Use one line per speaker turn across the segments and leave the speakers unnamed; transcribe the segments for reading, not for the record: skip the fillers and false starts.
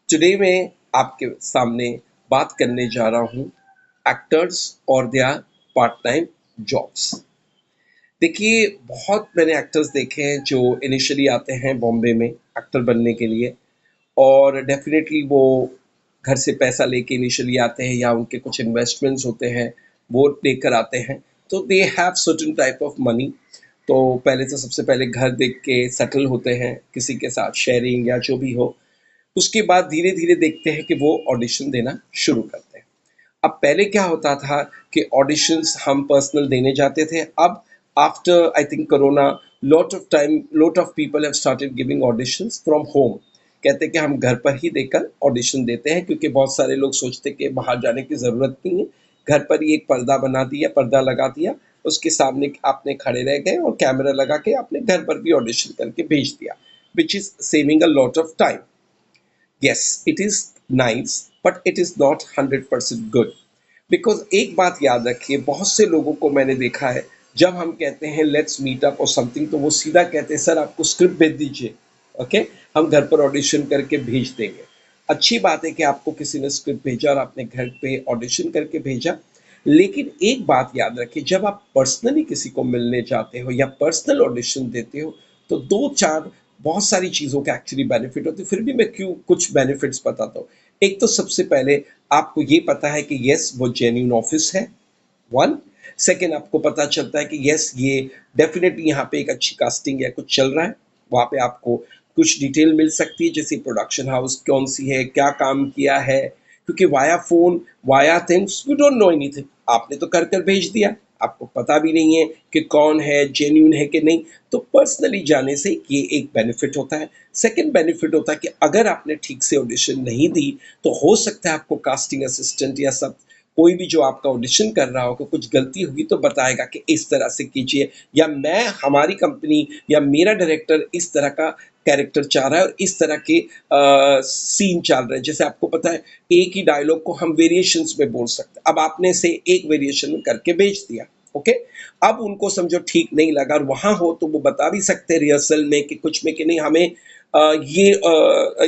Today मैं आपके सामने बात करने जा रहा हूँ एक्टर्स और देयर पार्ट टाइम जॉब्स। देखिए, बहुत मैंने एक्टर्स देखे हैं जो इनिशियली आते हैं बॉम्बे में एक्टर बनने के लिए, और डेफिनेटली वो घर से पैसा लेके इनिशियली आते हैं या उनके कुछ इन्वेस्टमेंट्स होते हैं, वो लेकर आते हैं। तो they have certain type of money. तो पहले तो सबसे पहले घर देख के सेटल होते हैं किसी के साथ, शेयरिंग या जो भी हो। उसके बाद धीरे धीरे देखते हैं कि वो ऑडिशन देना शुरू करते हैं। अब पहले क्या होता था कि ऑडिशंस हम पर्सनल देने जाते थे। अब after I think corona, lot of people have started giving auditions from home. कहते हैं कि हम घर पर ही देकर ऑडिशन देते हैं, क्योंकि बहुत सारे लोग सोचते कि बाहर जाने की ज़रूरत नहीं है, घर पर ही एक पर्दा बना दिया, पर्दा लगा दिया, उसके सामने आपने खड़े रह गए और कैमरा लगा के आपने घर पर भी ऑडिशन करके भेज दिया, which is saving a lot of time. Yes, it is nice, but it is not 100% good. Because एक बात याद रखिए, बहुत से लोगों को मैंने देखा है, जब हम कहते हैं लेट्स मीट अप और समथिंग, तो वो सीधा कहते हैं सर आपको स्क्रिप्ट भेज दीजिए, ओके, हम घर पर ऑडिशन करके भेज देंगे। अच्छी बात है कि आपको किसी ने स्क्रिप्ट भेजा और आपने घर पे ऑडिशन करके भेजा, लेकिन एक बात याद रखिए, जब आप पर्सनली किसी को मिलने जाते हो या पर्सनल ऑडिशन देते हो, तो दो चार बहुत सारी चीज़ों के एक्चुअली बेनिफिट होते हैं। फिर भी मैं क्यों कुछ बेनिफिट्स बताता हूँ। एक तो सबसे पहले आपको ये पता है कि यस वो जेन्यून ऑफिस है, वन। सेकेंड, आपको पता चलता है कि यस ये डेफिनेटली यहाँ पे एक अच्छी कास्टिंग या कुछ चल रहा है। वहाँ पे आपको कुछ डिटेल मिल सकती है, जैसे प्रोडक्शन हाउस कौन सी है, क्या काम किया है, क्योंकि via phone, via things, we don't know anything. आपने तो कर कर भेज दिया, आपको पता भी नहीं है कि कौन है, जेन्यून है कि नहीं। तो पर्सनली जाने से ये एक बेनिफिट होता है। सेकंड बेनिफिट होता है कि अगर आपने ठीक से ऑडिशन नहीं दी, तो हो सकता है आपको कास्टिंग असिस्टेंट या सब कोई भी जो आपका ऑडिशन कर रहा हो कि कुछ गलती होगी तो बताएगा कि इस तरह से कीजिए, या मैं हमारी कंपनी या मेरा डायरेक्टर इस तरह का कैरेक्टर चाह रहा है और इस तरह के सीन चल रहे हैं। जैसे आपको पता है, एक ही डायलॉग को हम वेरिएशंस में बोल सकते हैं। अब आपने से एक वेरिएशन में करके भेज दिया, ओके। अब उनको समझो ठीक नहीं लगा और वहां हो तो वो बता भी सकते हैं रिहर्सल में कि कुछ में कि नहीं, हमें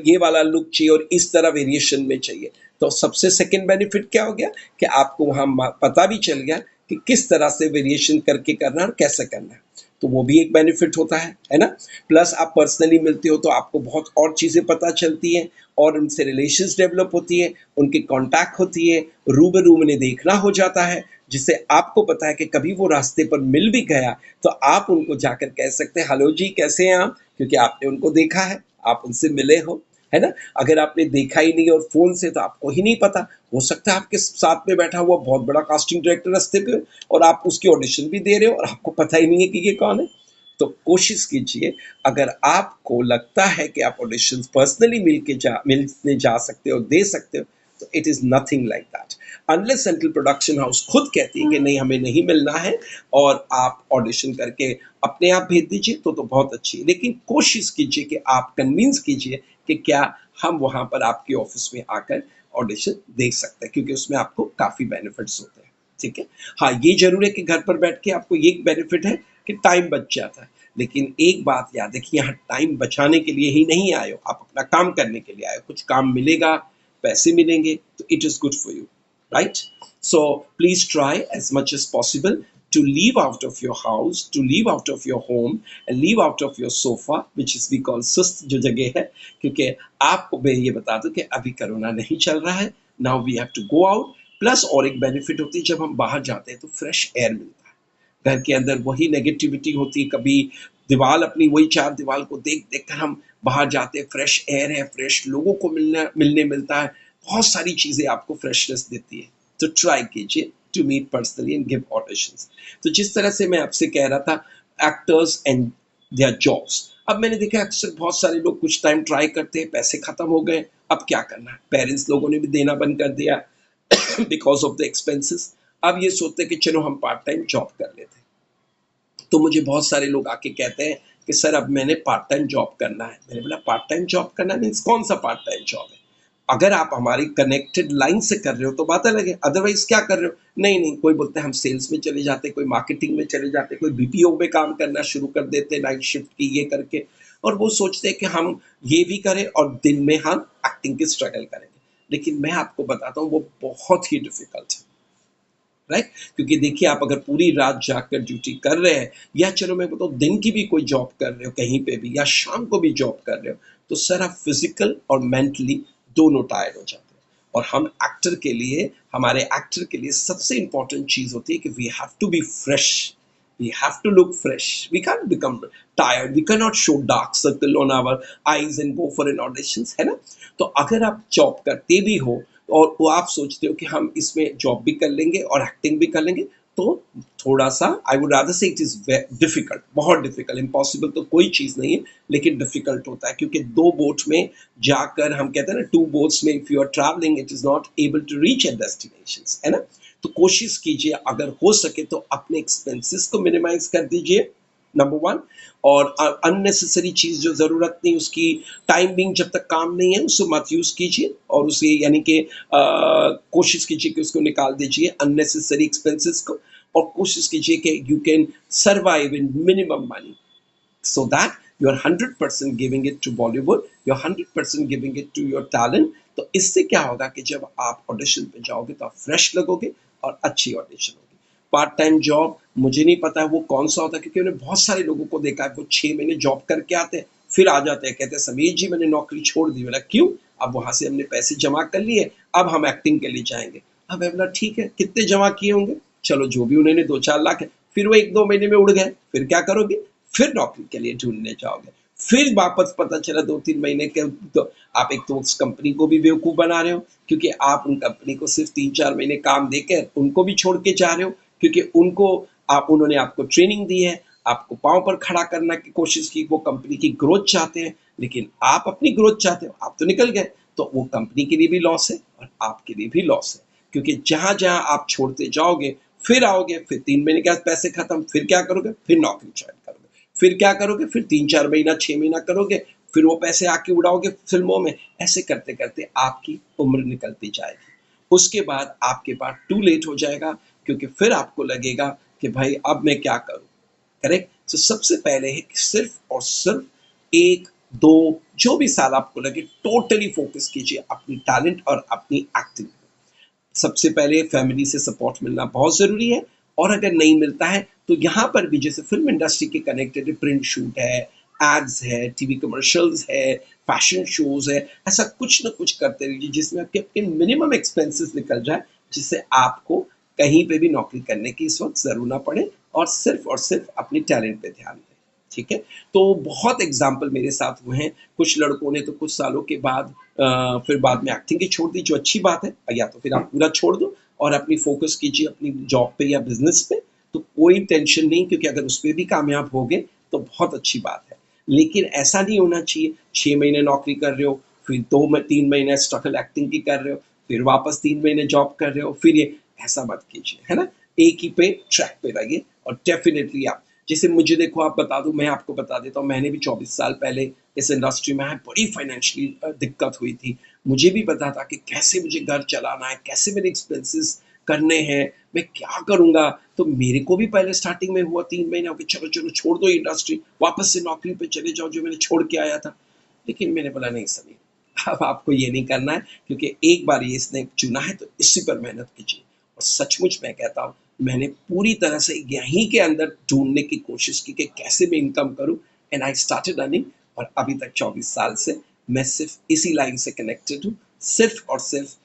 ये वाला लुक चाहिए और इस तरह वेरिएशन में चाहिए। तो सबसे सेकंड बेनिफिट क्या हो गया कि आपको वहाँ पता भी चल गया कि किस तरह से वेरिएशन करके करना है और कैसे करना है। तो वो भी एक बेनिफिट होता है ना। प्लस आप पर्सनली मिलते हो तो आपको बहुत और चीज़ें पता चलती हैं और उनसे रिलेशंस डेवलप होती है, उनकी कांटेक्ट होती है, रूबरू उन्हें देखना हो जाता है, जिससे आपको पता है कि कभी वो रास्ते पर मिल भी गया तो आप उनको जाकर कह सकते हैं हेलो जी कैसे हैं आप, क्योंकि आपने उनको देखा है, आप उनसे मिले हो, है ना। अगर आपने देखा ही नहीं और फोन से, तो आपको ही नहीं पता। हो सकता है आपके साथ में बैठा हुआ बहुत बड़ा कास्टिंग डायरेक्टर रास्ते पे और आप उसकी ऑडिशन भी दे रहे हो और आपको पता ही नहीं है कि ये कौन है। तो कोशिश कीजिए, अगर आपको लगता है कि आप ऑडिशन पर्सनली मिलने जा सकते हो, दे सकते हो, तो it is nothing like that. Unless central production house खुद कहती है कि नहीं हमें नहीं मिलना है और आप ऑडिशन करके अपने आप भेज दीजिए, तो बहुत अच्छी है। लेकिन कोशिश कीजिए कि आप कन्विंस कीजिए कि क्या हम वहाँ पर आपके ऑफिस में आकर ऑडिशन दे सकते हैं, क्योंकि उसमें आपको काफ़ी बेनिफिट्स होते हैं। ठीक है। हाँ, ये जरूर है कि घर पर बैठ के आपको ये बेनिफिट है कि टाइम बच जाता है। लेकिन एक बात याद है कि यहाँ टाइम बचाने के लिए ही नहीं आए हो, आप अपना काम करने के लिए आए हो। कुछ काम मिलेगा, पैसे मिलेंगे, तो it is good for you, right? So please try as much as possible to leave out of your house, to leave out of your home and leave out of your sofa, which is we call सुस्त जो जगह है। क्योंकि आपको मैं ये बता दूं कि अभी कोरोना नहीं चल रहा है, now we have to go out. Plus और एक बेनिफिट होती है, जब हम बाहर जाते हैं तो फ्रेश एयर मिलता है। घर के अंदर वही नेगेटिविटी होती है, कभी दीवार अपनी वही चार दीवार को देख देख कर हम बाहर जाते हैं, फ्रेश एयर है, फ्रेश लोगों को मिलने मिलता है, बहुत सारी चीज़ें आपको फ्रेशनेस देती है। तो ट्राई कीजिए to meet personally and give auditions. तो जिस तरह से मैं आपसे कह रहा था, एक्टर्स एंड देयर जॉब्स। अब मैंने देखा अक्सर बहुत सारे लोग कुछ टाइम ट्राई करते हैं, पैसे खत्म हो गए, अब क्या करना है, पेरेंट्स लोगों ने भी देना बंद कर दिया बिकॉज ऑफ द एक्सपेंसेस। अब ये सोचते हैं कि चलो हम पार्ट टाइम जॉब कर लेते हैं। तो मुझे बहुत सारे लोग आके कहते हैं कि सर अब मैंने पार्ट टाइम जॉब करना है। मैंने बोला पार्ट टाइम जॉब करना मीन्स कौन सा पार्ट टाइम जॉब है? अगर आप हमारी कनेक्टेड लाइन से कर रहे हो तो बात अलग है, अदरवाइज क्या कर रहे हो? नहीं नहीं, कोई बोलते हैं हम सेल्स में चले जाते, कोई मार्केटिंग में चले जाते, कोई बीपीओ में काम करना शुरू कर देते नाइट शिफ्ट की ये करके, और वो सोचते हैं कि हम ये भी करें और दिन में हम एक्टिंग की स्ट्रगल करेंगे, लेकिन मैं आपको बताता हूँ वो बहुत ही डिफिकल्ट है, राइट? क्योंकि देखिए आप अगर पूरी रात जागकर ड्यूटी कर रहे हैं, या चलो मैं बताऊँ दिन की भी कोई जॉब कर रहे हो कहीं पे भी, या शाम को भी जॉब कर रहे हो, तो सर आप फिजिकल और मेंटली दोनों टायर्ड हो जाते हैं। और हम एक्टर के लिए, हमारे एक्टर के लिए सबसे इंपॉर्टेंट चीज होती है कि we have to be fresh, we have to look fresh, we can't become tired, we cannot show dark circle on our eyes and go for an auditions, है ना? तो अगर आप जॉब करते भी हो और वो आप सोचते हो कि हम इसमें जॉब भी कर लेंगे और एक्टिंग भी कर लेंगे, तो थोड़ा सा आई वुड रादर से इट इज डिफिकल्ट, बहुत डिफिकल्ट, इम्पॉसिबल तो कोई चीज़ नहीं है, लेकिन डिफिकल्ट होता है, क्योंकि दो बोट में जाकर, हम कहते हैं ना टू बोट्स में if you are travelling it is not able to reach at destination, है ना? तो कोशिश कीजिए अगर हो सके तो अपने एक्सपेंसेस को मिनिमाइज कर दीजिए, नंबर वन। और अननेसेसरी चीज जो जरूरत नहीं उसकी टाइमिंग जब तक काम नहीं है उसको मत यूज कीजिए, और उसे यानी कि कोशिश कीजिए कि उसको निकाल दीजिए अननेसेसरी एक्सपेंसेस को, और कोशिश कीजिए कि you can survive in minimum money, so that you are 100% giving it to Bollywood, you are 100% giving it to your talent। तो इससे क्या होगा कि जब आप ऑडिशन पे जाओगे तो आप फ्रेश लगोगे और अच्छी ऑडिशन होगी। पार्ट टाइम जॉब मुझे नहीं पता है वो कौन सा होता है, क्योंकि मैंने बहुत सारे लोगों को देखा है वो 6 महीने जॉब करके आते हैं फिर आ जाते हैं, कहते हैं समीर जी मैंने नौकरी छोड़ दी। बोला क्यों? अब वहां से हमने पैसे जमा कर लिए, अब हम एक्टिंग के लिए जाएंगे। अब मैं बोला ठीक है, कितने जमा किए होंगे? चलो जो भी उन्होंने 2-4 लाख है। फिर वो 1-2 महीने में उड़ गए, फिर क्या करोगे? फिर नौकरी के लिए ढूंढने जाओगे, फिर वापस पता चला 2-3 महीने के, तो आप एक तो उस कंपनी को भी बेवकूफ बना रहे हो, क्योंकि आप उन कंपनी को सिर्फ 3-4 महीने काम देकर उनको भी छोड़ के जा रहे हो, क्योंकि उनको आप, उन्होंने आपको ट्रेनिंग दी है, आपको पांव पर खड़ा करने की कोशिश की, वो कंपनी की ग्रोथ चाहते हैं, लेकिन आप अपनी ग्रोथ चाहते हो, आप तो निकल गए, तो वो कंपनी के लिए भी लॉस है और आपके लिए भी लॉस है, क्योंकि जहां जहां आप छोड़ते जाओगे फिर आओगे, फिर 3 महीने के बाद पैसे खत्म, फिर क्या करोगे? फिर नौकरी ज्वाइन करोगे, फिर क्या करोगे? फिर 3-4 महीना 6 महीना करोगे, फिर वो पैसे आके उड़ाओगे फिल्मों में। ऐसे करते करते आपकी उम्र निकलती जाएगी, उसके बाद आपके पास टू लेट हो जाएगा, क्योंकि फिर आपको लगेगा कि भाई अब मैं क्या करूं, करेक्ट? तो सबसे पहले है कि सिर्फ और सिर्फ 1-2 जो भी साल आपको लगे टोटली फोकस कीजिए अपनी टैलेंट और अपनी एक्टिंग। सबसे पहले फैमिली से सपोर्ट मिलना बहुत ज़रूरी है, और अगर नहीं मिलता है तो यहाँ पर भी जैसे फिल्म इंडस्ट्री के कनेक्टेड प्रिंट शूट है, एड्स है, टीवी कमर्शियल्स है, फैशन शोज है, ऐसा कुछ ना कुछ करते रहिए जिसमें आपके मिनिमम एक्सपेंसेस निकल जाए, जिससे आपको कहीं पे भी नौकरी करने की इस वक्त ज़रूर ना पड़े, और सिर्फ अपने टैलेंट पे ध्यान दें। ठीक है? तो बहुत एग्जाम्पल मेरे साथ हुए हैं, कुछ लड़कों ने तो कुछ सालों के बाद फिर बाद में एक्टिंग ही छोड़ दी, जो अच्छी बात है, या तो फिर आप पूरा छोड़ दो और अपनी फोकस कीजिए अपनी जॉब पे या बिजनेस पे, तो कोई टेंशन नहीं, क्योंकि अगर उस पर भी कामयाब हो गए तो बहुत अच्छी बात है। लेकिन ऐसा नहीं होना चाहिए 6 महीने नौकरी कर रहे हो, फिर 2-3 महीने स्ट्रगल एक्टिंग की कर रहे हो, फिर वापस 3 महीने जॉब कर रहे हो, फिर ये ऐसा मत कीजिए, है ना? एक ही पे ट्रैक पे रहिए, और डेफिनेटली आप, जैसे मुझे देखो, आप बता दूं, मैं आपको बता देता हूँ, मैंने भी 24 साल पहले इस इंडस्ट्री में है, बड़ी फाइनेंशियली दिक्कत हुई थी। मुझे भी पता था कि कैसे मुझे घर चलाना है, कैसे मेरे एक्सपेंसेस करने हैं, मैं क्या करूंगा। तो मेरे को भी पहले स्टार्टिंग में हुआ 3 महीने हो गए, चलो चलो छोड़ दो इंडस्ट्री, वापस से नौकरी पे चले जाओ जो मैंने छोड़ के आया था। लेकिन मैंने बोला नहीं सनी, अब आपको ये नहीं करना है, क्योंकि एक बार ये इसने चुना है तो इसी पर मेहनत कीजिए। और सचमुच मैं कहता हूँ, मैंने पूरी तरह से यहीं के अंदर ढूंढने की कोशिश की कि कैसे मैं इनकम करूं, एंड आई स्टार्टेड अर्निंग। और अभी तक 24 साल से मैं सिर्फ इसी लाइन से कनेक्टेड हूँ, सिर्फ और सिर्फ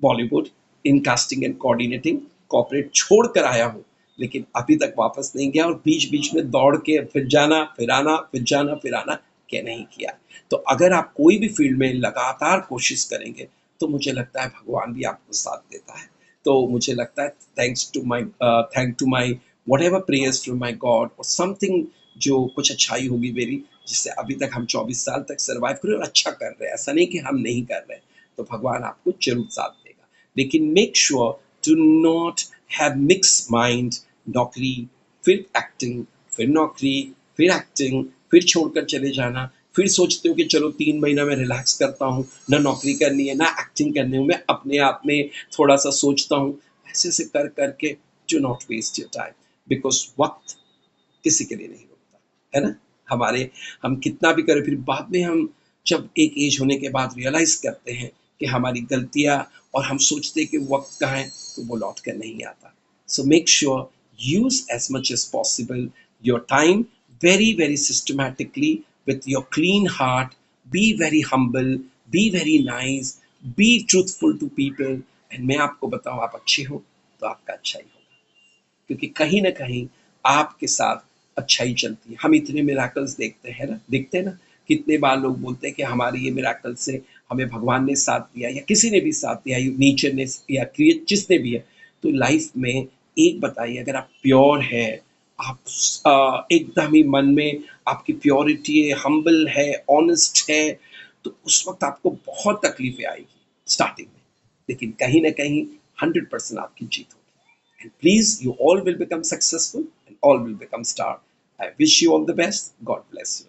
बॉलीवुड इन कास्टिंग एंड कोऑर्डिनेटिंग, कॉर्पोरेट छोड़ कर आया हूँ, लेकिन अभी तक वापस नहीं गया, और बीच बीच में दौड़ के फिर जाना फिर आना, फिर जाना फिर आना, क्या नहीं किया। तो अगर आप कोई भी फील्ड में लगातार कोशिश करेंगे तो मुझे लगता है भगवान भी आपको साथ देता है। तो मुझे लगता है thank to my whatever prayers from my god और समथिंग, जो कुछ अच्छाई होगी मेरी, जिससे अभी तक हम 24 साल तक सर्वाइव करें और अच्छा कर रहे हैं, ऐसा नहीं कि हम नहीं कर रहे हैं। तो भगवान आपको जरूर साथ देगा, लेकिन make sure to not have mix mind. नौकरी फिर एक्टिंग, फिर नौकरी फिर एक्टिंग, फिर छोड़कर चले जाना, फिर सोचते हो कि चलो 3 महीना मैं रिलैक्स करता हूँ, ना नौकरी करनी है ना एक्टिंग करनी है, मैं अपने आप में थोड़ा सा सोचता हूँ। ऐसे से कर करके do not waste your time, because वक्त किसी के लिए नहीं रुकता, है ना? हमारे, हम कितना भी करें फिर बाद में हम जब एक एज होने के बाद रियलाइज करते हैं कि हमारी गलतियां, और हम सोचते हैं कि वक्त कहाँ है, तो वो लौट कर नहीं आता. So make sure use as much as possible your time very very systematically with your clean heart. Be very humble, be very nice, be truthful to people. And मैं आपको बताऊं, आप अच्छे हो तो आपका अच्छा ही होगा, क्योंकि कहीं ना कहीं आपके साथ अच्छाई चलती है. हम इतने मिराकल्स देखते हैं ना. कितने बार लोग बोलते हैं कि हमारे ये मिराकल से हमें भगवान ने साथ दिया, या किसी ने भी साथ दिया, नेचर ने या क्रिएट जिसने भी है. तो लाइफ में एक बताइए, अगर आप प्योर है, आप एकदम ही मन में आपकी प्योरिटी है, हम्बल है, ऑनेस्ट है, तो उस वक्त आपको बहुत तकलीफें आएगी स्टार्टिंग में, लेकिन कहीं ना कहीं 100% आपकी जीत होगी. And please, you all will become successful and all will become star. I wish you all the best. God bless you.